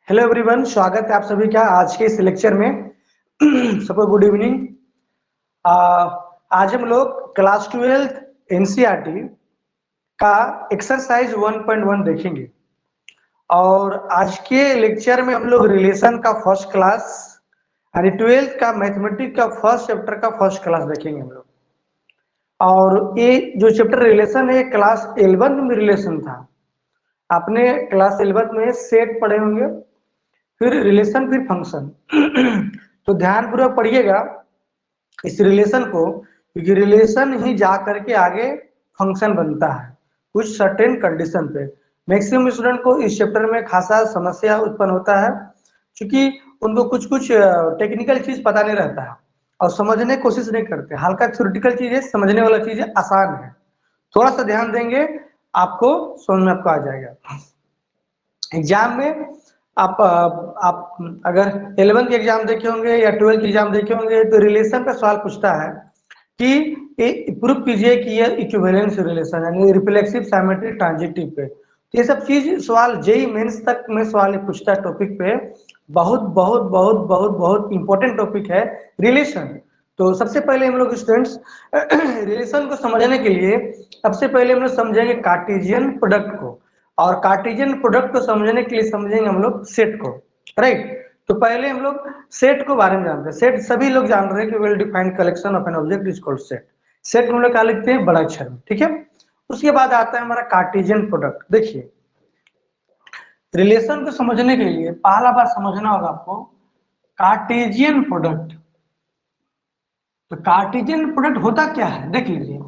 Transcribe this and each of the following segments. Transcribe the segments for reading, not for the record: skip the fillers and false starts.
Hello everyone, स्वागत है आप सभी का आज के इस लेक्चर में। सबको गुड इवनिंग। आज हम लोग क्लास 12 एनसीईआरटी का एक्सरसाइज 1.1 देखेंगे और आज के लेक्चर में हम लोग रिलेशन का फर्स्ट क्लास यानी 12th का मैथमेटिक्स का फर्स्ट चैप्टर का फर्स्ट क्लास देखेंगे हम लोग। और ये जो चैप्टर रिलेशन है क्लास 11 में रिलेशन था। आपने क्लास 11 में सेट पढ़े होंगे, फिर रिलेशन, फिर फंक्शन। तो ध्यान पूर्वक पढ़िएगा इस रिलेशन को, क्योंकि रिलेशन ही जा करके आगे फंक्शन बनता है कुछ सर्टेन कंडीशन पे। मैक्सिमम स्टूडेंट को इस चैप्टर में खासा समस्या उत्पन्न होता है, क्योंकि उनको कुछ कुछ टेक्निकल चीज पता नहीं रहता है और समझने की कोशिश नहीं करते। हल्का थ्योरेटिकल चीज है, समझने वाला चीज है, आसान है। थोड़ा सा ध्यान देंगे आपको समझ में आपको आ जाएगा। एग्जाम में आप अगर 11th के एग्जाम देखे होंगे या 12th के एग्जाम देखे होंगे तो रिलेशन का सवाल पूछता है कि प्रूफ कीजिए कि ये इक्विवेलेंस रिलेशन यानी रिफ्लेक्सिव सिमेट्रिक ट्रांजिटिव पे। तो ये सब चीज सवाल जेई मेंस तक में सवाल पूछता है टॉपिक पे। बहुत बहुत बहुत बहुत बहुत इंपॉर्टेंट टॉपिक है रिलेशन। तो सबसे पहले हम लोग स्टूडेंट्स रिलेशन को समझने के लिए सबसे पहले हम लोग समझेंगे कार्टेशियन प्रोडक्ट को, और कार्टेशियन प्रोडक्ट को समझने के लिए समझेंगे हम लोग सेट को। राइट, तो पहले हम लोग सेट को बारे में जानते हैं। सेट सभी लोग जान रहे हैं कि well defined collection of an object is called set. Set हम लोग क्या लिखते हैं, बड़ा अक्षर में, ठीक है। उसके बाद आता है हमारा कार्टेशियन प्रोडक्ट। देखिए रिलेशन को समझने के लिए पहला बात समझना होगा आपको कार्टेशियन प्रोडक्ट। तो कार्टेशियन प्रोडक्ट होता क्या है देख लीजिए,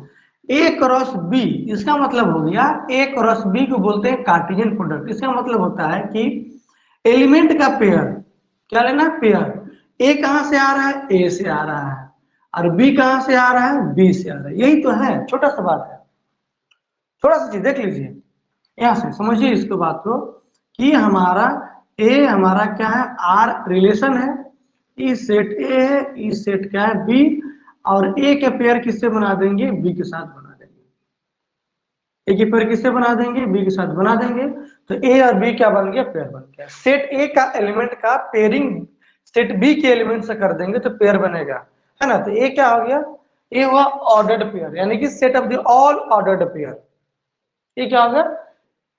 ए क्रॉस बी, इसका मतलब हो गया ए क्रॉस बी को बोलते हैं कार्टेशियन प्रोडक्ट। इसका मतलब होता है कि एलिमेंट का पेयर, क्या लेना, पेयर। ए कहां से आ रहा है, ए से आ रहा है, और बी कहां से आ रहा है, बी से आ रहा है। यही तो है, छोटा सा बात है। थोड़ा सा चीज देख लीजिए, यहां से समझिए इसको बात को कि हमारा ए हमारा क्या है, आर रिलेशन है, ई सेट ए है, ई सेट क्या है, बी, और ए के पेयर किससे बना देंगे, बी के साथ बना देंगे। ए के पेयर किससे बना देंगे, बी के साथ बना देंगे। तो ए और बी क्या बन गया, पेयर बन गया। सेट ए का एलिमेंट का पेयरिंग सेट बी के एलिमेंट से कर देंगे तो पेयर बनेगा, है ना। तो ए क्या हो गया, ए हुआ ऑर्डर्ड पेयर, यानी कि set of the all ordered pair. ये क्या होगा,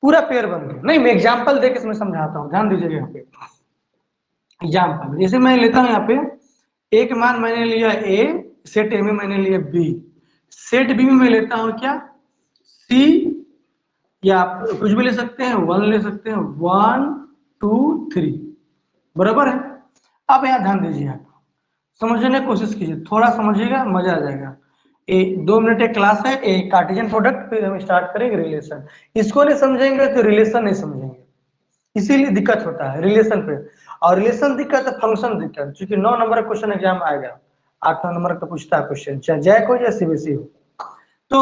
पूरा पेयर बन गया। नहीं, मैं एग्जांपल देके इसमें समझाता हूं, ध्यान दीजिएगा यहाँ पे। एग्जांपल जैसे मैं लेता हूं यहाँ पे, एक मान मैंने लिया ए, सेट ए में मैंने लिया बी, सेट बी में मैं लेता हूं क्या, सी, या आप कुछ भी ले सकते हैं, 1 ले सकते हैं, 1 2 3, बराबर है। अब यहाँ ध्यान दीजिए, आप समझने की कोशिश कीजिए, थोड़ा समझिएगा, मजा आ जाएगा। 2 मिनट एक क्लास है, एक कार्टेशियन प्रोडक्ट, फिर हम स्टार्ट करेंगे रिलेशन। इसको नहीं समझेंगे तो रिलेशन नहीं समझेंगे, इसीलिए दिक्कत होता है रिलेशन पे। और रिलेशन दिक्कत है, फंक्शन दिक्कत, क्योंकि 9 नंबर का क्वेश्चन एग्जाम आएगा, 8 नंबर का पूछता है क्वेश्चन, चाहे जैक हो या सीबीएसई हो। तो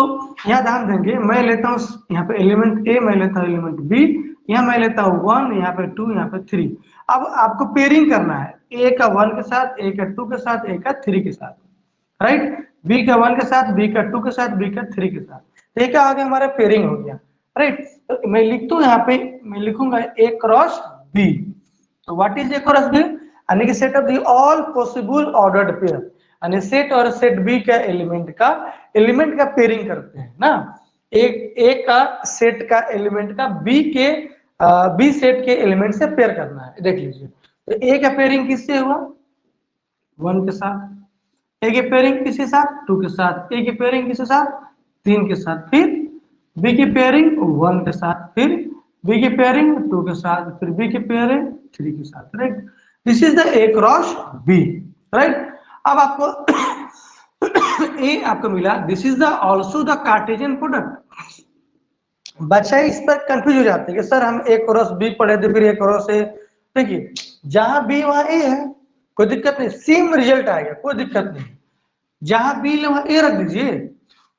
यहाँ ध्यान देंगे, मैं लेता हूँ यहाँ पे एलिमेंट ए, मैं लेता हूँ एलिमेंट बी, यहाँ मैं लेता हूँ 1, यहाँ पे 2, यहाँ पे 3। अब आपको पेयरिंग करना है, ए का 1 के साथ, ए का 2 के साथ, ए का 3 के साथ, राइट। बी का 1 के साथ, बी का 2 के साथ, बी का 3 के साथ। तो ये क्या हो गया, हमारा पेयरिंग हो गया, राइट। तो मैं लिखता हूँ यहाँ पे, मैं लिखूंगा ए क्रॉस बी। तो what is A cross B, यानी कि set of the all possible ordered pair, यानी सेट और सेट बी का एलिमेंट का पेयरिंग करते हैं ना। एक ए का सेट का एलिमेंट का बी सेट के एलिमेंट से पेयर करना है। देख लीजिए, तो ए का पेयरिंग किससे हुआ, 1 के साथ, ए की पेयरिंग किसके साथ, 2 के साथ, ए की पेयरिंग किसके साथ, 3 के साथ, फिर बी की पेयरिंग 1 के साथ, फिर बी की पेयरिंग 2 के साथ, फिर बी की पेयरिंग 3 के साथ, right. This is the A cross B, right. अब आपको ए आपको मिला, this is the also the Cartesian product. बच्चा इस पर कंफ्यूज हो जाते हैं कि सर हम ए क्रॉस बी पढ़े थे, फिर ए क्रॉस ए। देखिए जहां बी वहां ए है, कोई दिक्कत नहीं, सेम रिजल्ट आएगा, कोई दिक्कत नहीं। जहां बी वहां ए रख दीजिए,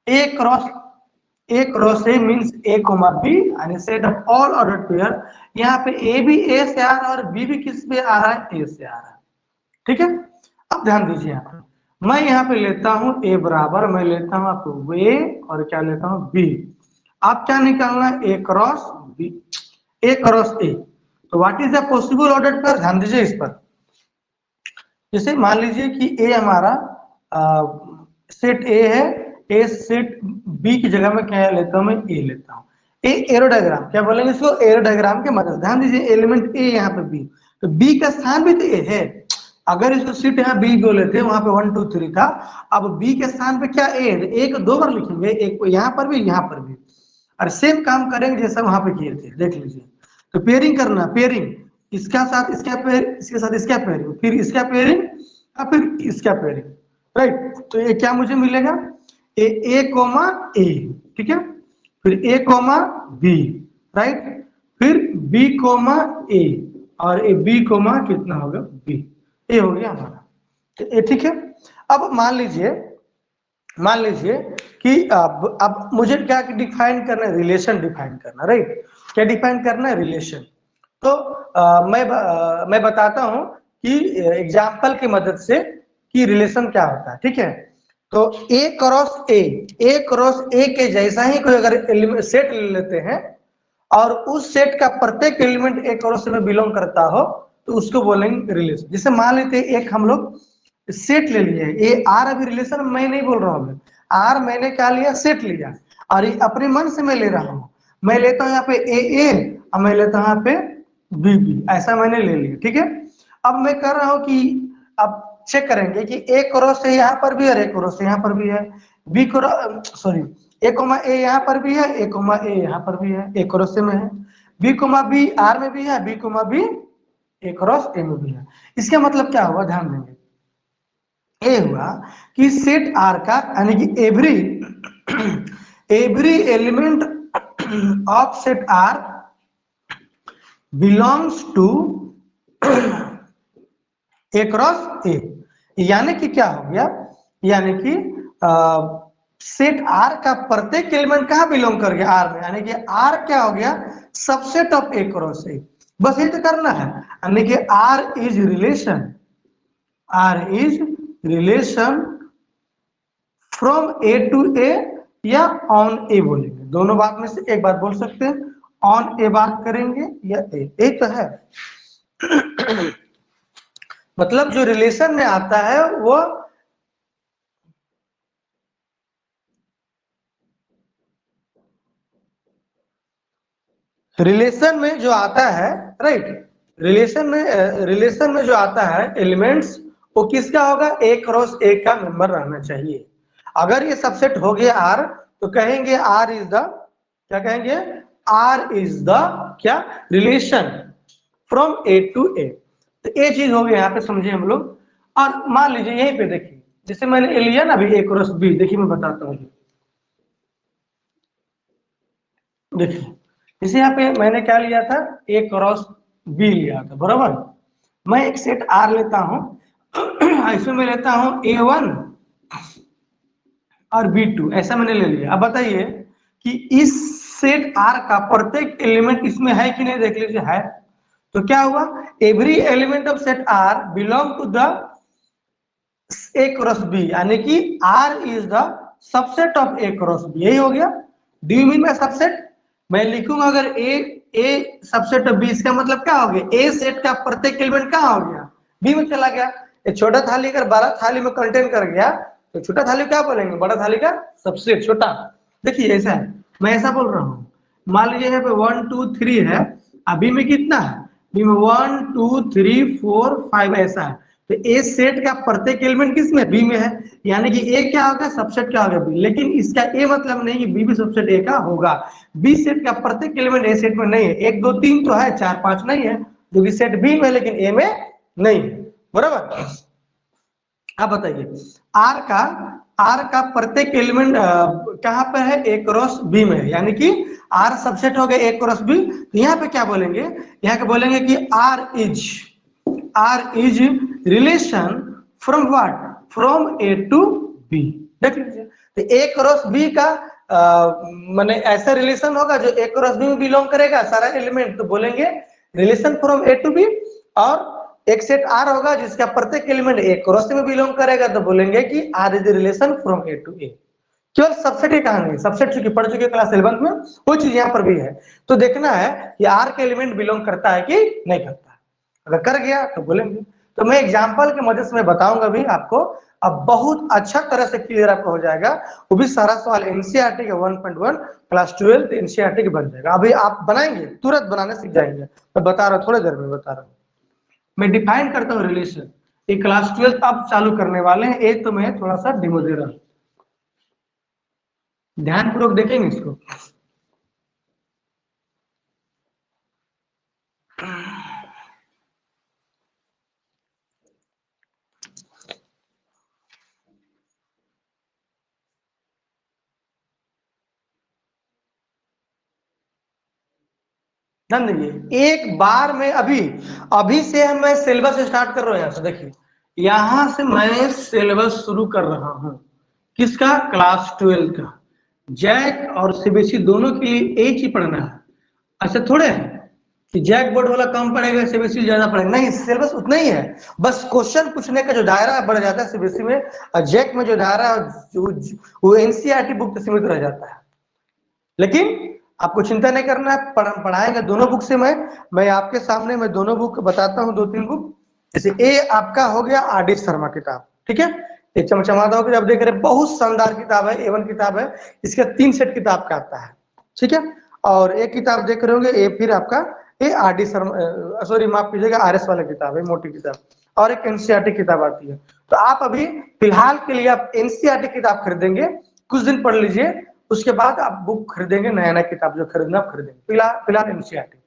A cross A means A comma B and set of all ordered pair. यहाँ पे ए भी ए से आ रहा है और बी भी किस पे आ रहा है, ए से आ रहा है, ठीक है। अब ध्यान दीजिए, यहाँ पे मैं यहाँ पे लेता हूँ ए बराबर, मैं लेता हूँ आपको ए और क्या लेता हूँ बी। आप क्या निकालना है, A cross B, A cross A. तो what is the possible order pair, ध्यान दीजिए इस पर। जैसे मान लीजिए कि ए हमारा सेट ए है, ए सेट बी की जगह में क्या लेता हूं, मैं ए लेता हूं। ए एरोडायग्राम, क्या बोलेंगे इसको, एरोडायग्राम के मदद। ध्यान दीजिए एलिमेंट ए यहाँ पे बी, तो बी का स्थान भी तो ए है। अगर इसको सीट यहाँ बी बोल लेते हैं, वहां पे 1 2 3 था, अब बी के स्थान पे क्या ए है, ए को 2 बार लिखेंगे, एक यहाँ पर भी यहाँ पर भी, और सेम काम करेंगे जैसा वहां पे किए थे, देख लीजिए। तो पेयरिंग करना, पेयरिंग इसका साथ इसका पेयर, इसके साथ इसका पेयरिंग, फिर इसका पेयरिंग, और फिर इसका पेयरिंग, राइट। तो ये क्या मुझे मिलेगा, ए कोमा ए, ठीक है, फिर ए कोमा बी, राइट, फिर बी कोमा ए, और ए बी कोमा कितना होगा बी, ये हो गया हमारा, ठीक है। अब मान लीजिए कि अब मुझे क्या डिफाइन करना है, रिलेशन डिफाइन करना, राइट। क्या डिफाइन करना है, रिलेशन। तो मैं बताता हूं कि एग्जाम्पल की मदद से कि रिलेशन क्या होता है, ठीक है। तो ए क्रॉस ए के जैसा ही कोई अगर सेट ले लेते हैं और उस सेट का प्रत्येक एलिमेंट ए क्रॉस में बिलोंग करता हो, तो उसको बोलेंगे रिलेशन। जैसे मान लेते हैं एक हम लोग सेट ले लिए, ए आर, अभी रिलेशन मैं नहीं बोल रहा हूं, आर मैंने क्या लिया, सेट लिया, और अपने मन से मैं ले रहा हूं, मैं लेता हूं यहाँ पे ए और मैं लेता हूं यहाँ पे बी, ऐसा मैंने ले लिया, ठीक है। अब मैं कर रहा हूं कि अब चेक करेंगे कि ए क्रॉस ए यहाँ पर भी है, ए क्रॉस यहाँ पर भी है, बी क्रॉस सॉरी ए कोमा ए यहाँ पर भी है, ए कोमा ए यहाँ पर भी है, ए क्रॉस में है, बी कोमा बी आर में भी है, B comma B A cross A में भी है। इसका मतलब क्या हुआ, ध्यान देंगे, ए हुआ कि सेट आर का, यानी कि every element of set R belongs to A cross A, यानी कि क्या हो गया, यानी कि सेट आर का प्रत्येक एलिमेंट कहां बिलोंग कर गया, आर में, यानी कि आर क्या हो गया, subset of A cross A. बस ये तो करना है, यानी कि R is relation from A to A, या ऑन ए बोलेंगे, दोनों बात में से एक बात बोल सकते हैं, ऑन ए बात करेंगे या ए तो है। मतलब जो रिलेशन में आता है वो रिलेशन में जो आता है, राइट, रिलेशन में जो आता है एलिमेंट्स, वो किसका होगा, ए क्रॉस ए का मेंबर रहना चाहिए। अगर ये सबसेट हो गया आर, तो कहेंगे आर इज द, क्या कहेंगे, आर इज द क्या, relation from A to A. तो ये चीज हो गया, यहाँ पे समझे हम लोग। और मान लीजिए यहीं पे देखिए, जैसे मैंने लिया ना अभी ए क्रॉस बी, देखिए मैं बताता हूँ, देखिए जैसे यहाँ पे मैंने क्या लिया था, ए क्रॉस बी लिया था, बराबर। मैं एक सेट आर लेता हूं, इसमें मैं लेता हूं A1 और B2, ऐसा मैंने ले लिया। अब बताइए कि इस सेट आर का प्रत्येक एलिमेंट इसमें है कि नहीं, देख लीजिए है। तो क्या हुआ, every element of set R belong to the A cross B, यानी कि R is the subset of A cross B, यही हो गया। Do you mean by subset, मैं लिखूंगा अगर ए सबसेट ऑफ बी, इसका मतलब क्या हो गया, ए सेट का प्रत्येक एलिमेंट कहां हो गया, बी में चला गया। एक छोटा थाली अगर 12 थाली में कंटेन कर गया, तो छोटा थाली क्या बोलेंगे, बड़ा थाली का सबसेट छोटा। देखिए ऐसा है, मैं ऐसा बोल रहा हूँ, मान लीजिए यहाँ पे 1 2 3 है, अभी में कितना है, बी में 1 2 3 4 5 ऐसा है। तो ए सेट का प्रत्येक एलिमेंट किस में, बी में है, यानी कि ए क्या होगा, सबसेट क्या होगा बी। लेकिन इसका ए मतलब नहीं कि बी भी सबसेट ए का होगा। बी सेट का प्रत्येक एलिमेंट ए सेट में नहीं है, 1 2 3 तो है, 4 5 नहीं है, जो कि सेट बी में है लेकिन ए में नहीं है, बराबर। अब बताइए आर का प्रत्येक एलिमेंट कहां पर है, ए क्रॉस बी में है, यानी कि आर सबसेट हो गया ए क्रॉस बी। तो यहाँ पे क्या बोलेंगे, यहाँ पे बोलेंगे कि R is relation from what, from A to B. देख लीजिए, तो ए क्रॉस बी का माने ऐसा रिलेशन होगा जो ए क्रॉस बी में बिलोंग करेगा सारा एलिमेंट, तो बोलेंगे relation from A to B. और एक सेट आर होगा जिसका प्रत्येक एलिमेंट ए क्रॉस में बिलोंग करेगा, तो बोलेंगे कि R is relation from A to A. केवल सबसेट की कहानी, सबसेट चूंकि पढ़ चुके क्लास 11 में, वो चीज यहाँ पर भी है। तो देखना है कि आर के एलिमेंट बिलोंग करता है कि नहीं करता है। अगर कर गया तो बोलेंगे। तो मैं एग्जाम्पल के मदद से मैं बताऊंगा भी आपको, अब बहुत अच्छा तरह से क्लियर आपको हो जाएगा। वो भी सारा सवाल एनसीईआरटी के 1.1 क्लास 12 एनसीईआरटी के बन जाएगा। अभी आप बनाएंगे, तुरंत बनाने सीख जाएंगे। मैं बता रहा हूँ, थोड़ी देर में बता रहा हूँ। मैं डिफाइन करता हूँ रिलेशन, ये क्लास 12 अब चालू करने वाले हैं। एक तो मैं थोड़ा सा डेमो दे रहा हूँ, ध्यानपूर्वक देखेंगे इसको। ध्यान दीजिए, एक बार में अभी अभी से मैं सिलेबस स्टार्ट कर रहा हूं। यहाँ से देखिए, यहां से मैं सिलेबस शुरू कर रहा हूं। किसका? क्लास 12 का। जैक और सीबीएसई दोनों के लिए एक ही पढ़ना है। ऐसा थोड़े है कि जैक बोर्ड वाला कम पड़ेगा, सीबीएसई ज्यादा पड़ेगा। नहीं, सिलेबस उतना ही है, बस क्वेश्चन पूछने का जो दायरा बढ़ जाता है सीबीएसई में, और जैक में जो दायरा है वो एनसीईआरटी बुक तक सीमित रह जाता है। लेकिन आपको चिंता नहीं करना है, पढ़ाएंगे दोनों बुक से। मैं आपके सामने मैं दोनों बुक बताता हूँ, 2-3 बुक। जैसे ए आपका हो गया आर डी शर्मा किताब, ठीक है, ये चमचमाता होकर आप देख रहे हैं, बहुत शानदार किताब है, A1 किताब है। इसका 3 सेट किताब का आता है, ठीक है। और एक किताब देख रहे होंगे, ये फिर आपका ये आर डी शर्मा, सॉरी माफ कीजिएगा, RS वाला किताब है, मोटी किताब। और एक एनसीईआरटी किताब आती है। तो आप अभी फिलहाल के लिए आप एनसीईआरटी किताब खरीदेंगे, कुछ दिन पढ़ लीजिए, उसके बाद आप बुक खरीदेंगे, नया नया किताब जो खरीदना आप खरीदेंगे। फिलहाल फिलहाल एनसीईआरटी।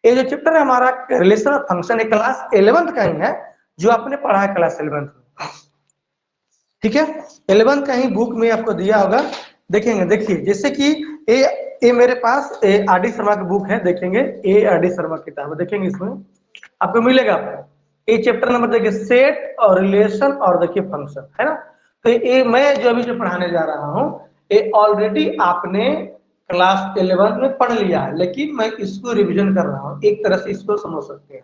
ये जो चैप्टर है हमारा रिलेशन और फंक्शन, है क्लास 11 का ही है, जो आपने पढ़ा है क्लास 11 में, ठीक है। 11 का ही बुक में आपको दिया होगा, देखेंगे। देखिए जैसे कि ए मेरे पास ए आर डी शर्मा की बुक है, देखेंगे ए आर डी शर्मा किताब है, देखेंगे इसमें आपको मिलेगा। ये चैप्टर नंबर देखिए, सेट और रिलेशन और देखिए फंक्शन, है ना। तो ये मैं जो अभी जो पढ़ाने जा रहा हूँ, ये ऑलरेडी आपने क्लास 11 में पढ़ लिया है, लेकिन मैं इसको रिवीजन कर रहा हूँ, एक तरह से इसको समझ सकते हैं,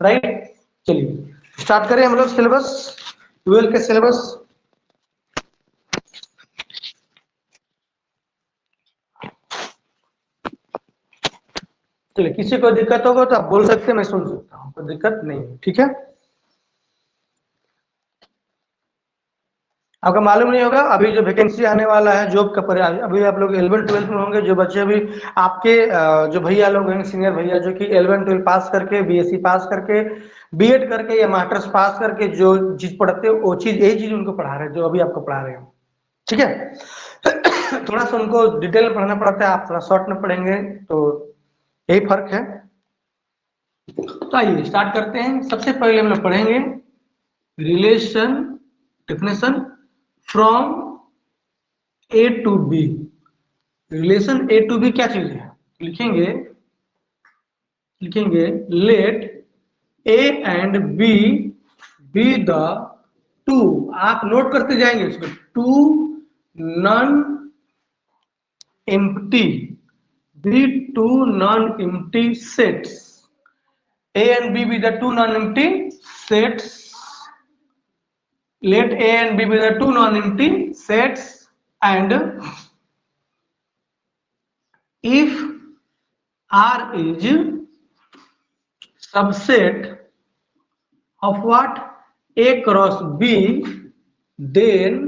राइट। चलिए स्टार्ट करें हम लोग सिलेबस, 12 के सिलेबस। चलिए, किसी को दिक्कत होगा तो आप बोल सकते हैं, मैं सुन सकता हूँ, कोई दिक्कत नहीं है, ठीक है। आपको मालूम नहीं होगा अभी जो वैकेंसी आने वाला है जॉब का, पर अभी आप लोग 11-12 में होंगे, जो बच्चे अभी आपके जो भैया लोग हैं, सीनियर भैया, जो कि 11-12 पास करके, बीएससी पास करके, बीएड करके या मास्टर्स पास करके जो चीज पढ़ते हो, वो चीज यही चीज उनको पढ़ा रहे हैं, जो अभी आपको पढ़ा रहे हैं, ठीक है। थोड़ा सा उनको डिटेल में पढ़ना पड़ता है, आप थोड़ा शॉर्ट में पढ़ेंगे, तो यही फर्क है। तो आइए स्टार्ट करते हैं। सबसे पहले हम लोग पढ़ेंगे relation definition from A to B. Relation A to B क्या चीज है? लिखेंगे लिखेंगे let A and B be the two, आप नोट करते जाएंगे इसको, two non empty, be two non empty sets. A and B be the two non-empty sets. Let A and B be the two non-empty sets, and if R is subset of what? A cross B, then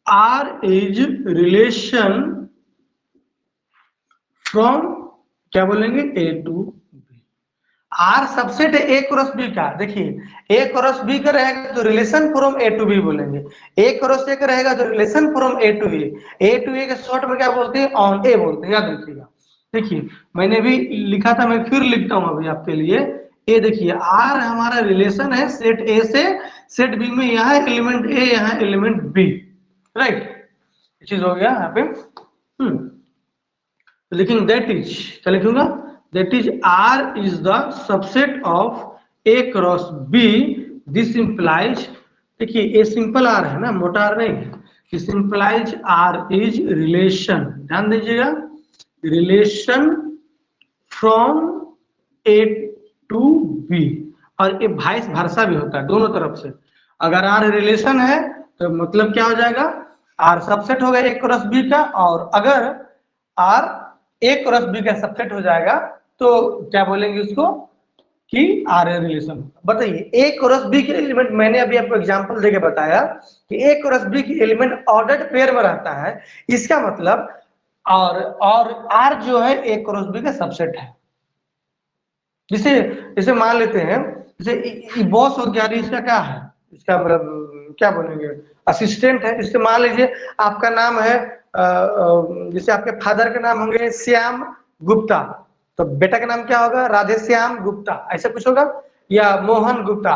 R is relation from, क्या बोलेंगे, A to B। R subset है A cross B का। देखिए ए cross B का रहेगा तो relation from A to B बोलेंगे, A cross A का रहेगा तो relation from A to A के शॉर्ट में क्या बोलते हैं? ऑन ए बोलते हैं, याद रखिएगा। देखिए मैंने भी लिखा था, मैं फिर लिखता हूं अभी आपके लिए। ए देखिए, आर हमारा रिलेशन है सेट ए से सेट बी में, यहाँ एलिमेंट ए, यहाँ एलिमेंट बी, राइट। चीज हो गया यहाँ पे। तो लिखेंगे दैट इज, क्या लिखूंगा? That is R is the subset of A cross B. This implies, देखिए ए सिंपल आर है ना, मोटा आर नहीं है। This implies R is relation, ध्यान दीजिएगा, relation from A to B. और ये वाइस वर्सा भी होता है, दोनों तरफ से। अगर आर रिलेशन है तो मतलब क्या हो जाएगा, आर सबसेट होगा ए क्रॉस बी का, और अगर आर ए क्रॉस बी का सबसेट हो जाएगा तो क्या बोलेंगे उसको कि आर ए रिलेशन। बताइए ए क्रॉस बी के एलिमेंट, मैंने अभी आपको एग्जांपल देके बताया कि ए क्रॉस बी के एलिमेंट ऑर्डर्ड पेयर में रहता है, इसका मतलब और आर जो है ए क्रॉस बी का सबसेट है। जिसे जैसे मान लेते हैं, जैसे बॉस हो गया, इसका क्या है, इसका मतलब क्या बोलेंगे, असिस्टेंट है। इससे मान लीजिए आपका नाम है जैसे आपके फादर के नाम होंगे श्याम गुप्ता, तो बेटा का नाम क्या होगा, राधे श्याम गुप्ता, ऐसा कुछ होगा, या मोहन गुप्ता।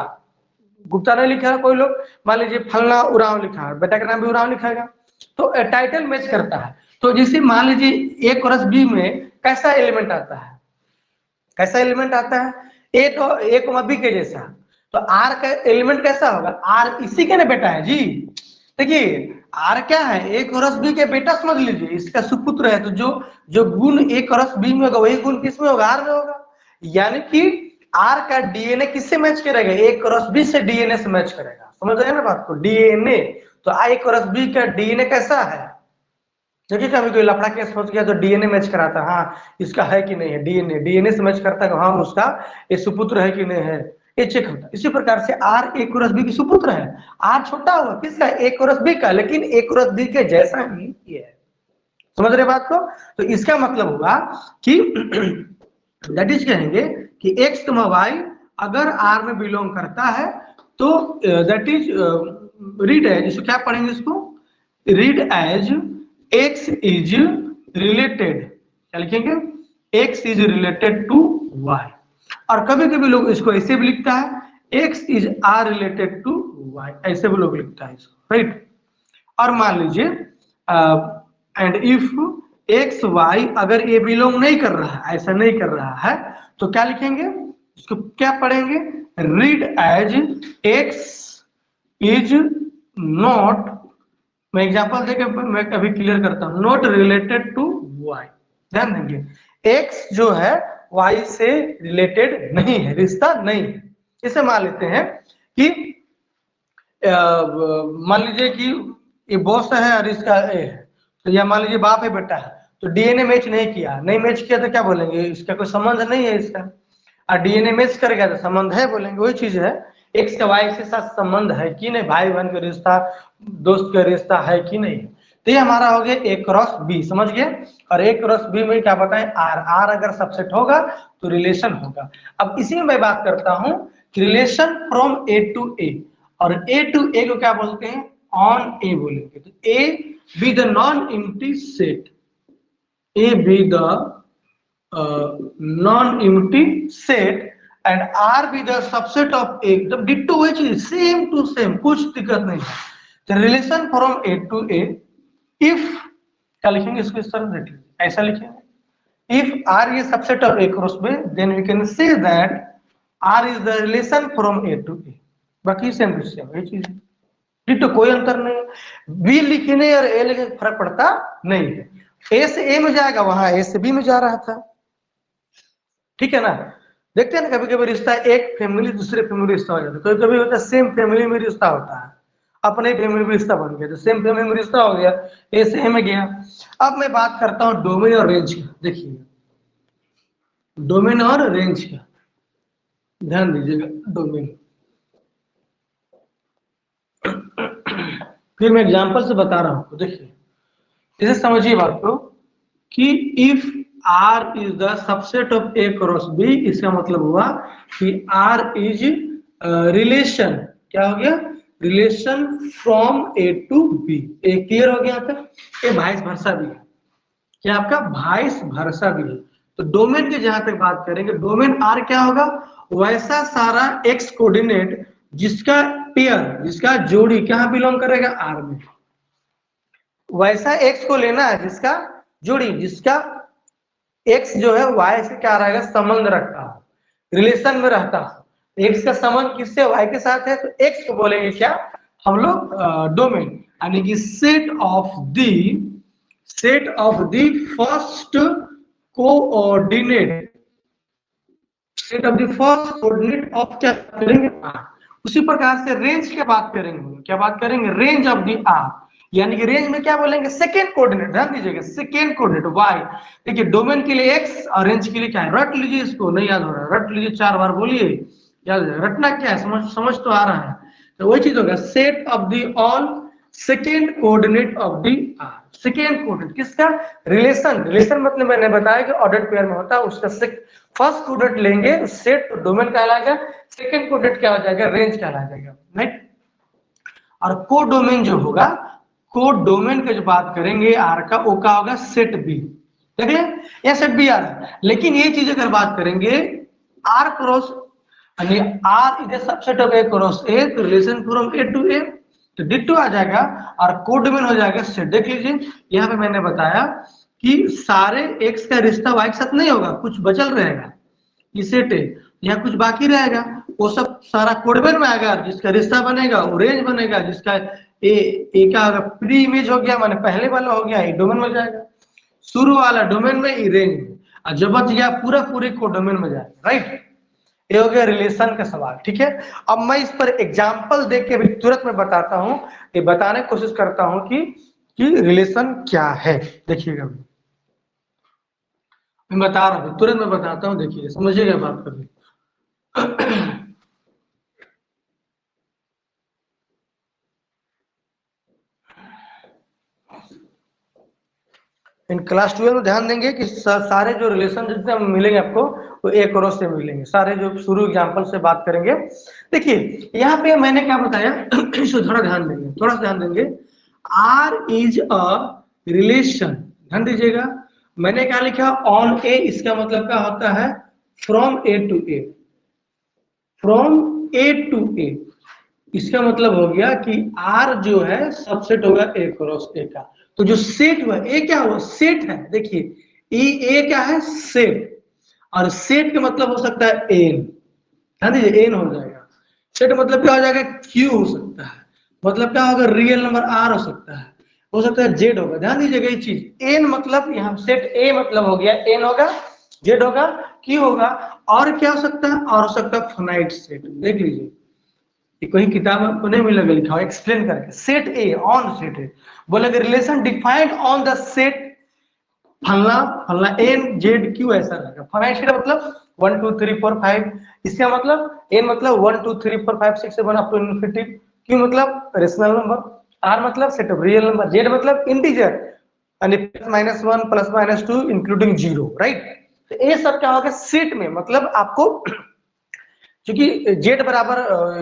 गुप्ता नहीं लिखा है कोई लोग, मान लीजिए फलना उरांव लिखा है, बेटा का नाम भी उरांव लिखाएगा, तो टाइटल मैच करता है। तो जैसे मान लीजिए ए क्रॉस बी में कैसा एलिमेंट आता है, कैसा एलिमेंट आता है, ए तो ए को बी के जैसा, तो आर का एलिमेंट कैसा होगा, आर इसी के ना बेटा है जी। देखिए आर क्या है, ए क्रॉस बी के बेटा समझ लीजिए, इसका सुपुत्र है, तो जो जो गुण ए क्रॉस बी में होगा वही गुण किस में होगा, आर में होगा। यानी कि आर का डीएनए किससे मैच करेगा, ए क्रॉस बी से डीएनए से मैच करेगा। समझ रहे हैं ना बात को, डीएनए। तो ए क्रॉस बी का डीएनए कैसा है, देखिए कभी कोई लफड़ा केस पहुंच गया तो डीएनए मैच कराता है, हाँ इसका है कि नहीं है, डीएनए डीएनए से मैच करता है, हाँ उसका ये सुपुत्र है कि नहीं है, ये चेक होता है। इसी प्रकार से आर ए क्रॉस बी की सुपुत्र है, आर छोटा होगा किसका, ए क्रॉस बी का, लेकिन ए क्रॉस बी के जैसा ही ये है। समझ रहे बात को, तो इसका मतलब होगा कि दैट इज कहेंगे कि एक्स वाई अगर आर में बिलोंग करता है तो दैट इज रीड एज, इसको क्या पढ़ेंगे, इसको read as x is related, क्या लिखेंगे, x is related to y। और कभी कभी लोग इसको ऐसे भी लिखता है x is r related to y, ऐसे भी लोग लिखता है इसको, राइट। और मान लीजिए एंड इफ x y अगर ये बिलोंग नहीं कर रहा है, ऐसा नहीं कर रहा है, तो क्या लिखेंगे, इसको क्या पढ़ेंगे, read as x is not, मैं एग्जांपल देकर मैं अभी क्लियर करता हूं, नॉट रिलेटेड टू वाई। ध्यान देंगे एक्स जो है वाई से रिलेटेड नहीं है, रिश्ता नहीं है। इसे मान लेते हैं कि मान लीजिए कि ये बॉस है और इसका ए है, तो या मान लीजिए बाप है बेटा है, तो डीएनए मैच नहीं किया, नहीं मैच किया तो क्या बोलेंगे, इसका कोई संबंध नहीं है इसका, और डीएनए मैच कर गया तो संबंध है बोलेंगे। वही चीज है, एक्स का वाई के साथ संबंध है कि नहीं, भाई बहन का रिश्ता, दोस्त का रिश्ता है कि नहीं। तो ये हमारा हो गया ए क्रॉस बी, समझ गए। और ए क्रॉस बी में क्या बताएं, आर, आर अगर सबसेट होगा तो रिलेशन होगा। अब इसी में मैं बात करता हूं रिलेशन फ्रॉम ए टू ए, और ए टू ए को क्या बोलते हैं, ऑन ए बोलेंगे। तो A be the non empty set, A be the non-empty set and R be the subset of A, the ditto which is same to same, कुछ दिक्कत नहीं है। The relation from A to A, if क्या लिखेंगे इसको, इस तरह देख लीजिए, ऐसा लिखेंगे, if R is subset of A cross B, then we can say that R is the relation from A to A। बाकी सेम टू सेम ये चीज, डिट्टो, कोई अंतर नहीं है। B लिखने और A लिखने फर्क पड़ता नहीं है, A से A में जाएगा, वहां A से B में जा रहा था, ठीक है ना। देखते हैं ना कभी कभी रिश्ता एक फैमिली दूसरे फैमिली रिश्ता हो जाता है, कभी कभी होता है सेम फैमिली में रिश्ता होता है, अपने फैमिली में रिश्ता बन गया, तो सेम फैमिली में रिश्ता हो गया, ए से ए में गया। अब मैं बात करता हूं डोमेन और रेंज का, देखिए डोमेन और रेंज का ध्यान दीजिएगा, डोमेन फिर मैं एग्जांपल से बता रहा हूं, देखिए इसे समझिए बात को कि if R is the subset of A cross B, इसका मतलब हुआ कि R is रिलेशन, क्या हो गया, relation from A to B। A clear हो गया था, ये वाइस वर्सा भी है, क्या आपका वाइस वर्सा भी है। तो डोमेन की जहां तक बात करेंगे, डोमेन R क्या होगा, वैसा सारा X कोऑर्डिनेट जिसका पेयर, जिसका जोड़ी कहां बिलोंग करेगा, R में, वैसा X को लेना है जिसका जोड़ी, जिसका एक्स जो है वाई से क्या रहेगा, संबंध रखता हो, रिलेशन में रहता हो। एक्स का संबंध किससे, वाई के साथ है, तो एक्स को बोलेंगे क्या हम लोग, डोमेन, यानी कि set of the first coordinate, set of the first coordinate of क्या करेंगे, उसी प्रकार से रेंज की बात करेंगे, क्या बात करेंगे, रेंज ऑफ द आर, यानी कि रेंज में क्या बोलेंगे, सेकेंड कोऑर्डिनेट, ध्यान दीजिएगा सेकेंड कोऑर्डिनेट वाई। देखिए डोमेन के लिए एक्स और रेंज के लिए क्या है, रट लीजिए इसको, नहीं याद हो रहा है रट लीजिए, 4 बार बोलिए, याद है रटना क्या है, समझ तो आ रहा है। तो वही चीज होगा, set of the all second coordinate of the R, second coordinate किसका, रिलेशन, रिलेशन मतलब मैंने बताया कि ऑर्डर पेयर में होता है, उसका फर्स्ट कोऑर्डिनेट लेंगे सेट तो डोमेन कहलाएगा, सेकेंड कोऑर्डिनेट क्या हो जाएगा, रेंज कहलाएगा, राइट। और कोडोमेन जो होगा, कोडोमेन की जो बात करेंगे आर का, वो क्या होगा, सेट बी, देख ले ये सेट बी आ रहा है। लेकिन ये चीज अगर बात करेंगे आर क्रॉस, यानी R is a subset of A cross A, तो relation from A to A, तो डिट्टो आ जाएगा और कोडोमेन हो जाएगा सेट। देख लीजिए यहाँ पे मैंने बताया कि सारे एक्स का रिश्ता वाई के साथ नहीं होगा, कुछ बचल रहेगा, ये सेट है, यहाँ कुछ बाकी रहेगा, वो सब सारा कोडोमेन में आएगा, जिसका रिश्ता बनेगा वो रेंज बनेगा, जिसका ए का प्री इमेज हो गया माने पहले वाला हो गया, ये डोमेन में जाएगा, शुरू वाला डोमेन में, ये रेंज में, और जो बच गया पूरा पूरे कोडोमेन में जाएगा, राइट। ये हो गया रिलेशन का सवाल, ठीक है। अब मैं इस पर एग्जांपल देके अभी तुरंत में बताता हूँ, ये बताने की कोशिश करता हूँ कि रिलेशन क्या है, देखिएगा मैं बता रहा हूँ, तुरंत मैं बताता हूँ, देखिए समझिएगा बात कभी। इन क्लास 12 में ध्यान देंगे कि सारे जो रिलेशन जितने मिलेंगे आपको वो एक और से मिलेंगे, सारे जो शुरू एग्जांपल से बात करेंगे। देखिए यहाँ पे मैंने क्या बताया, इसको थोड़ा ध्यान देंगे, थोड़ा सा ध्यान देंगे, आर इज अ रिलेशन, ध्यान दीजिएगा, मैंने क्या लिखा, ऑन ए, इसका मतलब क्या होता है, from A to A, from A to A, इसका मतलब हो गया कि आर जो है सबसेट होगा ए क्रॉस ए का, तो जो सेट हुआ ए क्या हुआ, सेट है, देखिए ए क्या है, सेट, और सेट का मतलब हो सकता है एन, ध्यान दीजिए एन हो जाएगा, सेट मतलब क्या हो जाएगा, क्यू हो सकता है, मतलब क्या होगा, रियल नंबर आर हो सकता है जेड होगा, ध्यान दीजिएगा ये चीज, एन मतलब यहाँ सेट ए मतलब हो गया एन होगा, जेड होगा, क्यू होगा, और क्या हो सकता है, और हो सकता है फाइनाइट सेट, देख लीजिए कोई किताब आपको नहीं मिलेगा लिखा हुआ एक्सप्लेन करके, सेट ए ऑन सेट है, बोलेगा relation defined on the set फलना फलना एन जेड क्यू, ऐसा रहेगा। फाइनाइट सेट मतलब 1 2 3 4 5, इसका मतलब एन मतलब 1 2 3 4 5 6 7 अप टू इन्फिनिटी, क्यू मतलब रेशनल नंबर, आर मतलब set of real number, Z मतलब इंटीजर, यानी +-1 +-2 इंक्लूडिंग 0, राइट। तो ये सब क्या होगा सेट में, मतलब आपको क्योंकि जेड बराबर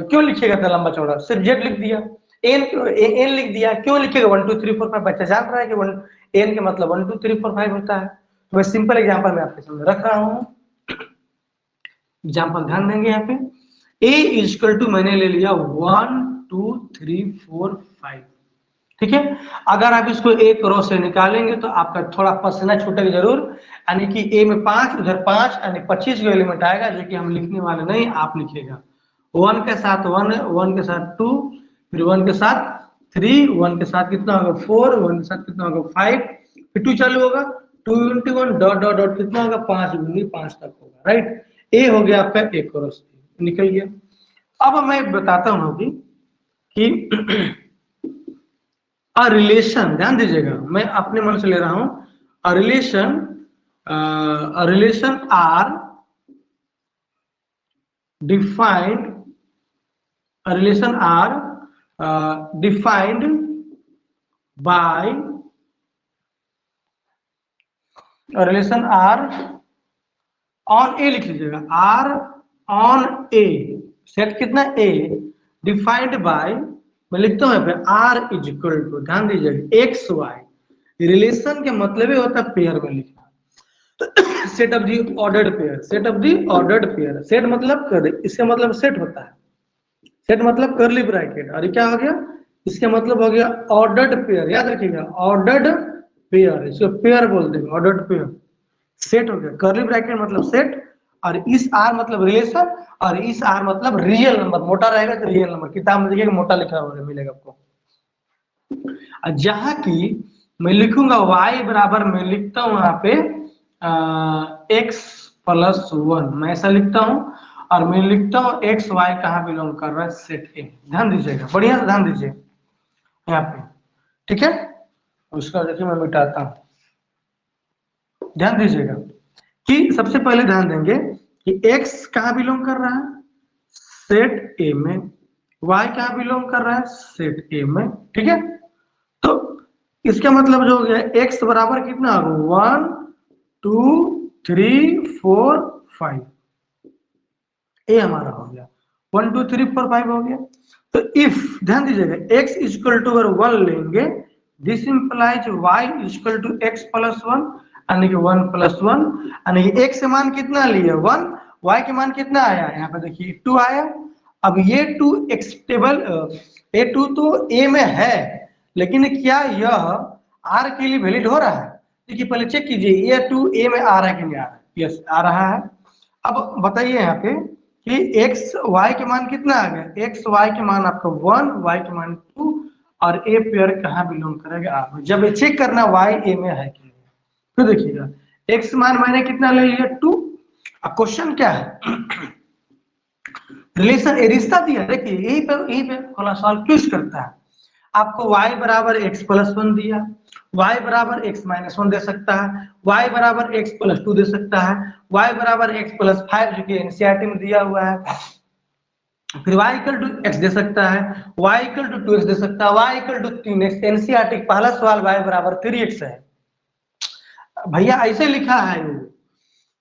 क्यों लिखिएगा इतना लंबा चौड़ा, सिर्फ जेड लिख दिया, एन लिख दिया, क्यों लिखिएगा 1 2 3 4 5, बच्चा जान रहा है कि एन के मतलब 1 2 3 4 5 होता है। तो मैं सिंपल एग्जांपल में आपके सामने रख रहा हूँ, एग्जांपल ध्यान देंगे यहाँ पे, ए इक्वल टू मैंने ले लिया 1 2 3 4 5, ठीक है। अगर आप इसको एक रो से निकालेंगे तो आपका थोड़ा पसीना छूटेगा जरूर, यानी कि ए में 5 उधर 5 यानी 25 का एलिमेंट आएगा, जो कि हम लिखने वाले नहीं, आप लिखिएगा 1 के साथ 1, 1 के साथ 2, फिर 1 के साथ 3, 1 के साथ कितना होगा 4, 1 के साथ कितना होगा 5, फिर 2 चालू होगा 2 × 1 डॉट डॉट डॉट कितना होगा 5 × 5 तक होगा, राइट। ए हो गया आपका एक क्रॉस निकल गया। अब मैं बताता हूँ कि अ रिलेशन, ध्यान दीजिएगा मैं अपने मन से ले रहा हूं, a relation R defined, relation R defined by, relation R on A लिख लीजिएगा, आर ऑन ए, सेट कितना ए, डिफाइंड बाय, मैं लिखता हूं आर इज इक्वल टू, ध्यान दीजिएगा एक्स वाई, रिलेशन के मतलब ही होता है पेयर में लिखना, तो set of the ordered pair, set of the ordered pair, set मतलब कर, इसका मतलब सेट होता है, सेट मतलब करली ब्रैकेट, और ये क्या हो गया, इसका मतलब हो गया ऑर्डर्ड पेयर, याद रखिएगा ऑर्डर्ड पेयर, इसको पेयर बोलते हैं, ऑर्डर्ड पेयर, सेट हो गया, करली ब्रैकेट मतलब सेट, और इस आर मतलब रिलेशन, और इस आर मतलब रियल नंबर, मोटा रहेगा तो रियल नंबर, किताब में देखिएगा मोटा लिखा हुआ मिलेगा आपको, जहां की मैं लिखूंगा y बराबर, मैं लिखता हूं यहाँ पे x + 1, मैं ऐसा लिखता हूं, और मैं लिखता हूँ एक्स वाई कहाँ बिलोंग कर रहा है, सेट ए। ध्यान दीजिएगा, बढ़िया से ध्यान दीजिए यहाँ पे, ठीक है। उसका देखिए मैं मिटाता हूँ, ध्यान दीजिएगा कि सबसे पहले ध्यान देंगे कि x कहाँ बिलोंग कर रहा है, सेट ए में, y कहाँ बिलोंग कर रहा है, सेट ए में, ठीक है। तो इसका मतलब जो हो गया x बराबर कितना होगा, 1 2 3 4 5, ए हमारा हो गया 1 2 3 4 5 हो गया। तो इफ ध्यान दीजिएगा x इक्वल टू अगर 1 लेंगे, this implies y equal to x plus 1, यानी कि 1 प्लस 1, यानी कि x के मान कितना लिए 1, y के मान कितना आया, यहाँ पे देखिए 2 आया। अब ये 2 एक्सटेबल, ये 2 तो a में है, लेकिन क्या यह r के लिए वैलिड हो रहा है? देखिए पहले चेक कीजिए ये 2 a में आ रहा है कि नहीं आ रहा है, यस आ रहा है। अब बताइए यहाँ पे कि x y के मान कितना आ गया, x y के मान आपका 1, y के मान 2, और a पेयर कहाँ बिलोंग करेगा r में। जब ये चेक करना y a में है कि नहीं, तो देखिएगा x मान मैंने कितना ले लिया 2। अब क्वेश्चन क्या है, रिलेशन रिश्ता दिया, देखिए यही पे थोड़ा सवाल ट्विस्ट करता है। आपको y बराबर x प्लस 1 दिया, y बराबर x माइनस 1 दे सकता है, y बराबर x प्लस 2 दे सकता है, y बराबर x प्लस 5 जो कि एनसीईआरटी में दिया हुआ है, फिर y इक्वल टू x दे सकता है, y इक्वल टू 2x दे सकता है, y equal to 3x। NCERT पहला सवाल y बराबर 3x है, भैया ऐसे लिखा है वो,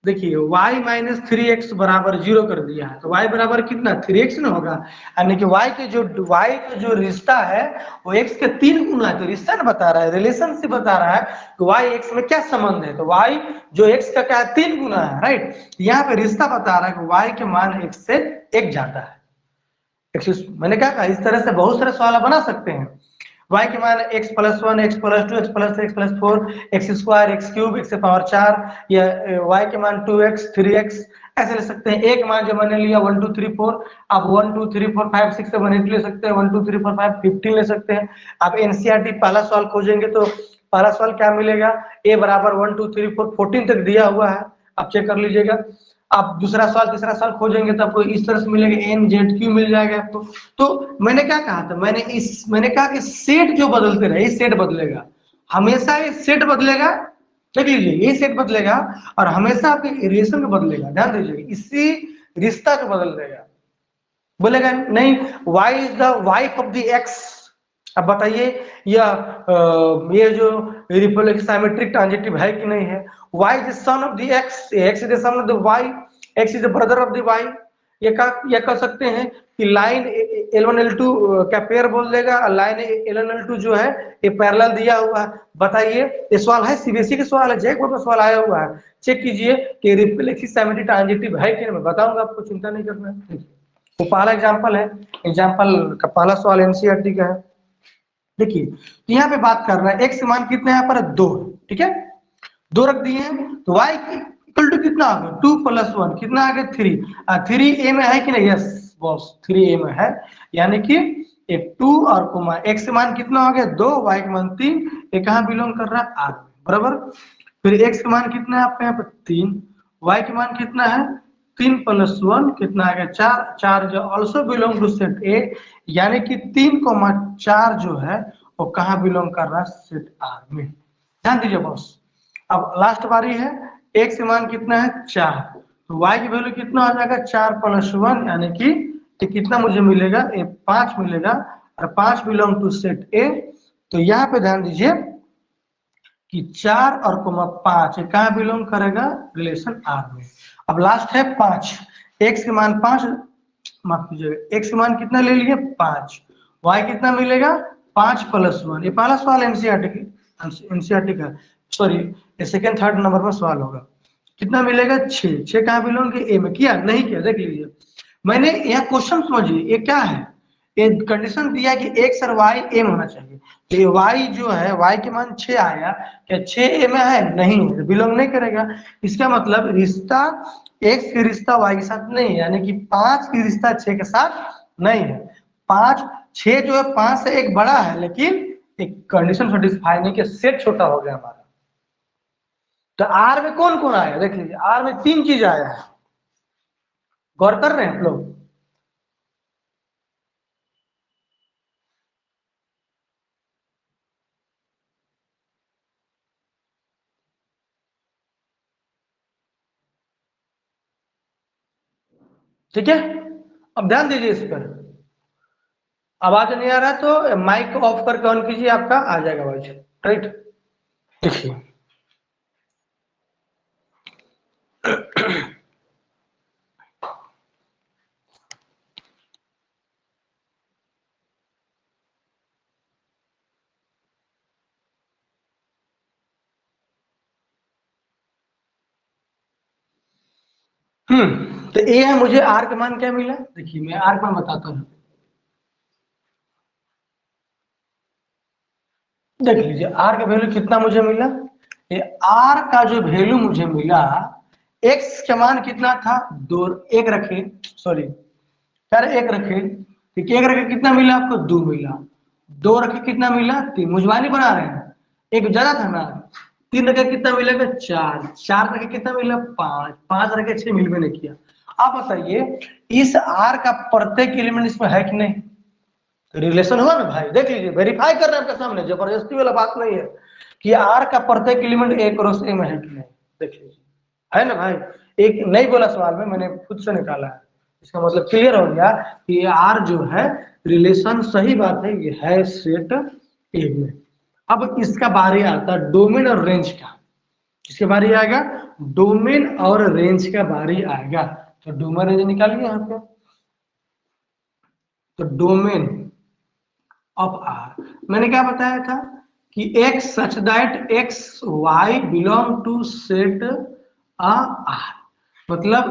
देखिए y माइनस 3x बराबर 0 कर दिया है, तो y बराबर कितना 3x ना होगा, यानी कि y का जो रिश्ता है वो x के 3 गुना है। तो रिश्ता ना बता रहा है, रिलेशनशिप बता रहा है कि y x में क्या संबंध है, तो y जो x का क्या है 3 गुना है, राइट। यहाँ पे रिश्ता बता रहा है कि y के मान x से 1 ज्यादा है। मैंने क्या कहा, इस तरह से बहुत सारे सवाल बना सकते हैं। y के मान x plus 1, x plus 2, x plus 3, x plus 4, x square, x cube, x power 4, या y के मान 2x 3x, ऐसे ले सकते हैं। एक मान जो मैंने लिया 1 2 3 4, आप 1 2 3 4 5 6 7 8 ले सकते हैं, 1 2 3 4 5 15 ले सकते हैं। आप एनसीईआरटी पहला सवाल खोजेंगे तो पहला सवाल क्या मिलेगा, a बराबर 1 2 3 4 14 तक दिया हुआ है, आप चेक कर लीजिएगा। आप दूसरा सवाल तीसरा सवाल खोजेंगे तो आपको इस तरह से मिलेगा, एन जेड क्यू मिल जाएगा आपको। तो मैंने क्या कहा था, मैंने कहा कि सेट जो बदलते रहे, सेट बदलेगा, हमेशा ये सेट बदलेगा, देख लीजिए ये सेट बदलेगा और हमेशा आपके रिलेशन का बदलेगा। ध्यान दीजिए, इसी रिश्ता को बदल देगा, बोलेगा नहीं y is the wife of the x। अब बताइए ये जो रिपल सिमेट्रिक ट्रांजिटिव है कि नहीं है, y is the son of the x, x is the son of the y, x is the brother of the y। ये कह सकते हैं कि लाइन L1 L2 का पेयर बोल देगा, और लाइन L1 L2 जो है ये पैरेलल दिया हुआ है। बताइए ये सवाल है सीबीएसई के सवाल है, जेक बोर्ड में सवाल आया हुआ है, चेक कीजिए कि रिफ्लेक्सिव सिमेट्रिक ट्रांजिटिव है कि नहीं, मैं बताऊंगा आपको, चिंता नहीं करना है। तो पहला एग्जांपल है, एग्जांपल का पहला सवाल एनसीईआरटी का है। देखिए तो यहाँ पे बात कर रहा है x मान कितना है यहाँ पर 2, ठीक है 2 रख दिए हैं, तो y इक्वल टू कितना आ गया 2 प्लस 1 कितना आ गया 3, 3 a में है कि नहीं, यस बॉस 3 a में है, यानी कि एक 2 और कोमा x मान कितना हो गया 2, y का मान 3, ये कहाँ बिलोंग कर रहा है r, बराबर। फिर x का मान कितना है आपका यहाँ पर 3, y का मान कितना है 3 प्लस 1 कितना आ गया 4, 4 जो also belong to set A, यानी कि 3,4 जो है वो कहाँ बिलोंग कर रहा है, सेट आर में। ध्यान दीजिए बॉस। अब लास्ट बारी है, x का मान कितना है 4, तो y की वैल्यू कितना हो जाएगा 4 प्लस 1, यानी कि ये कितना मुझे मिलेगा, ये 5 मिलेगा, और 5 बिलोंग टू सेट ए। तो यहाँ पे ध्यान दीजिए कि 4 और 5 ये कहाँ बिलोंग करेगा, रिलेशन आर में। अब लास्ट है 5, x के मान 5, माफ कीजिएगा x के मान कितना ले लिए 5, y कितना मिलेगा 5 प्लस 1। ये पहला सवाल एनसीईआरटी का, सॉरी ये सेकंड थर्ड नंबर पर सवाल होगा। कितना मिलेगा 6, 6 कहाँ बिलोंग ए में, किया नहीं किया देख लीजिए। मैंने यहाँ क्वेश्चन समझिए ये क्या है, ये कंडीशन दिया कि x और y ए में होना चाहिए, तो ये y जो है y के मान 6 आया, क्या 6 ए में है, नहीं बिलोंग नहीं करेगा। इसका मतलब रिश्ता x के रिश्ता y के साथ नहीं है, यानी कि 5 की रिश्ता 6 के साथ नहीं है। 5 6 जो है 5 से एक बड़ा है, लेकिन एक कंडीशन सेटिस्फाई नहीं कि सेट छोटा हो गया हमारा। तो आर में कौन कौन आया देख लीजिए, आर में 3 चीज आया है, गौर कर रहे हैं आप लोग? ठीक है, अब ध्यान दीजिए इस पर। आवाज नहीं आ रहा तो माइक ऑफ करके ऑन कीजिए, आपका आ जाएगा आवाज। राइट, देखिए तो ए है, मुझे आर का मान क्या मिला? देखिए मैं आर का मान बताता हूँ। देख लीजिए आर का वैल्यू कितना मुझे मिला। ये आर का जो वैल्यू मुझे मिला, एक्स का मान कितना था? दो, एक रखे, सॉरी यार एक रखे, ठीक है, एक रखे कितना मिला आपको? दो मिला। दो रखे कितना मिला? तीन। मुजबानी बना रहे हैं, एक ज्यादा था ना। तीन रखे कितना मिलेगा? चार। चार रखे कितना मिला? पांच। पांच रखे छह, मिल में नहीं किया। आप बताइए इस आर का प्रत्येक एलिमेंट इसमें है कि नहीं? रिलेशन हुआ ना भाई, देख लीजिए, वेरीफाई कर रहे हैं आपके सामने, जबरदस्ती वाला बात नहीं है कि आर का प्रत्येक एलिमेंट ए क्रॉस ए में है कि नहीं। देख लीजिए, है ना भाई? एक नहीं बोला सवाल में, मैंने खुद से निकाला है। इसका मतलब क्लियर हो गया कि ये आर जो है रिलेशन, सही बात है, ये है सेट ए में। अब इसका बारी आता है डोमेन और रेंज का। किसके बारी आएगा? डोमेन और रेंज का बारी आएगा। तो डोमेन रेंज निकालिए यहाँ पे। तो डोमेन ऑफ आर मैंने क्या बताया था कि x such that x y belong to set आ आर। मतलब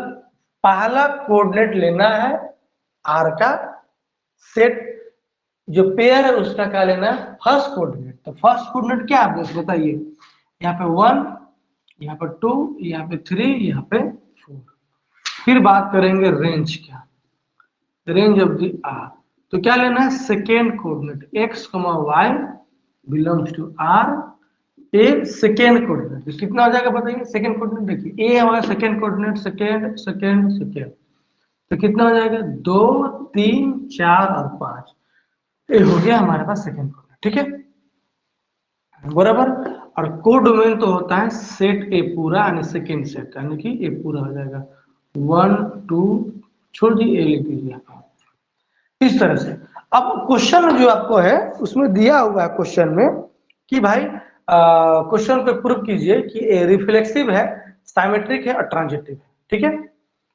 पहला कोऑर्डिनेट लेना है आर का, सेट जो पेयर है उसका क्या लेना है? First coordinate. तो फर्स्ट कोऑर्डिनेट क्या है बताइए? यहाँ पे 1, यहाँ पे 2, यहाँ पे 3, यहाँ पे 4। फिर बात करेंगे रेंज का, रेंज ऑफ द आर। तो क्या लेना है? Second coordinate x y belongs to R. ए सेकेंड कोऑर्डिनेट कितना हो जाएगा बताइए? सेकेंड कोऑर्डिनेट देखिए, ए हमारा second coordinate, second second second, तो कितना हो जाएगा? 2, 3, 4 और 5। ये हो गया हमारे पास सेकेंड कोऑर्डिनेट। ठीक है, बराबर। और कोडोमेन तो होता है सेट ए पूरा यानी सेकेंड सेट, यानी कि ए पूरा हो जाएगा 1 2, छोड़ दी, ए लिख दीजिए इस तरह से। अब क्वेश्चन जो आपको है उसमें दिया हुआ है क्वेश्चन में कि भाई क्वेश्चन को प्रूव कीजिए कि रिफ्लेक्सिव है, साइमेट्रिक है और ट्रांजिटिव है। ठीक है,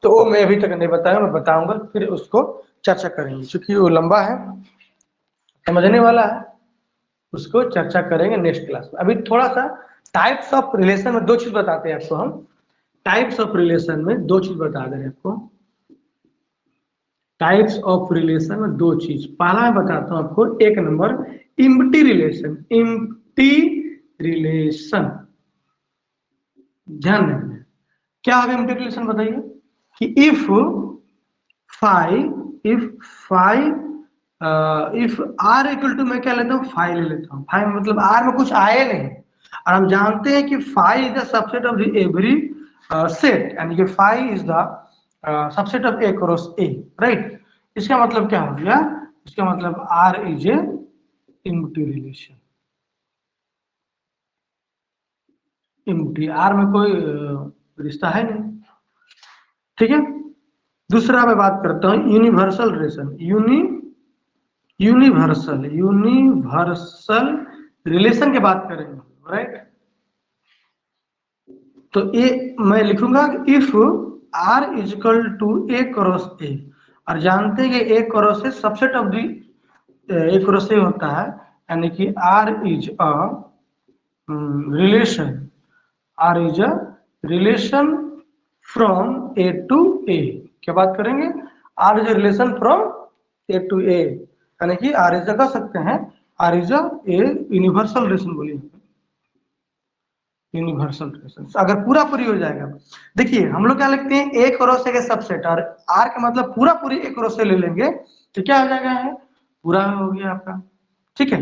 तो वो मैं अभी तक नहीं बताया, मैं बताऊंगा, फिर उसको चर्चा करेंगे, क्योंकि वो लंबा है, समझने वाला है, उसको चर्चा करेंगे नेक्स्ट क्लास में। अभी थोड़ा सा टाइप्स ऑफ रिलेशन में दो चीज बताते हैं आपको हम। टाइप्स ऑफ रिलेशन में दो चीज बता दे रहे हैं आपको। टाइप्स ऑफ रिलेशन में दो चीज, पहला मैं बताता हूं आपको, एक number empty relation. Empty relation, ध्यान देंगे क्या होगा इम्प्टी रिलेशन बताइए? कि if five, if R equal to, मैं क्या लेता हूँ? फाइव ले लेता हूँ। फाइव मतलब आर में कुछ आए नहीं, और हम जानते हैं कि five is the subset of the every set, यानी कि five is the subset of A cross A. Right, इसका मतलब क्या हो गया? इसका मतलब R is a empty relation. Empty, R में कोई रिश्ता है नहीं। ठीक है, दूसरा मैं बात करता हूं यूनिवर्सल रिलेशन। यूनिवर्सल रिलेशन की बात करेंगे। राइट, तो ये मैं लिखूंगा if R is equal to A cross A, और जानते हैं कि A cross A subset of the A cross A होता है, यानी कि R is a relation, R is a relation from A to A. क्या बात करेंगे? R is a relation from A to A, यानी कि आर इज कह सकते हैं, R is a universal relation बोलिए, यूनिवर्सल रिलेशन। अगर पूरा पूरी हो जाएगा, देखिए हम लोग क्या लिखते हैं? ए क्रॉस ए के सबसेट, और आर का मतलब पूरा पूरी ए क्रॉस ए ले लेंगे तो क्या हो जाएगा? है पूरा हो गया आपका। ठीक है,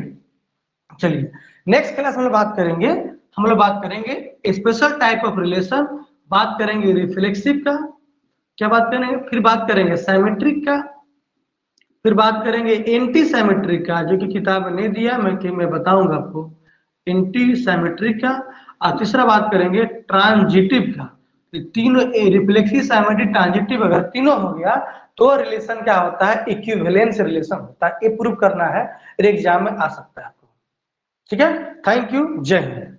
चलिए नेक्स्ट क्लास में बात करेंगे, हम लोग बात करेंगे स्पेशल टाइप ऑफ रिलेशन, बात करेंगे रिफ्लेक्सिव का, क्या बात करेंगे, फिर बात करेंगे सिमेट्रिक का, फिर बात करेंगे एंटी सिमेट्रिक का, जो कि किताब ने दिया, मैं बताऊंगा आपको एंटी सिमेट्रिक का। और तीसरा बात करेंगे ट्रांजिटिव का। तीनों रिफ्लेक्सिव, सिमेट्रिक, ट्रांजिटिव अगर तीनों हो गया तो रिलेशन क्या होता है, इक्विवेलेंस रिलेशन होता है। ये प्रूव करना है, एग्जाम में आ सकता है आपको। ठीक है, थैंक यू, जय हिंद।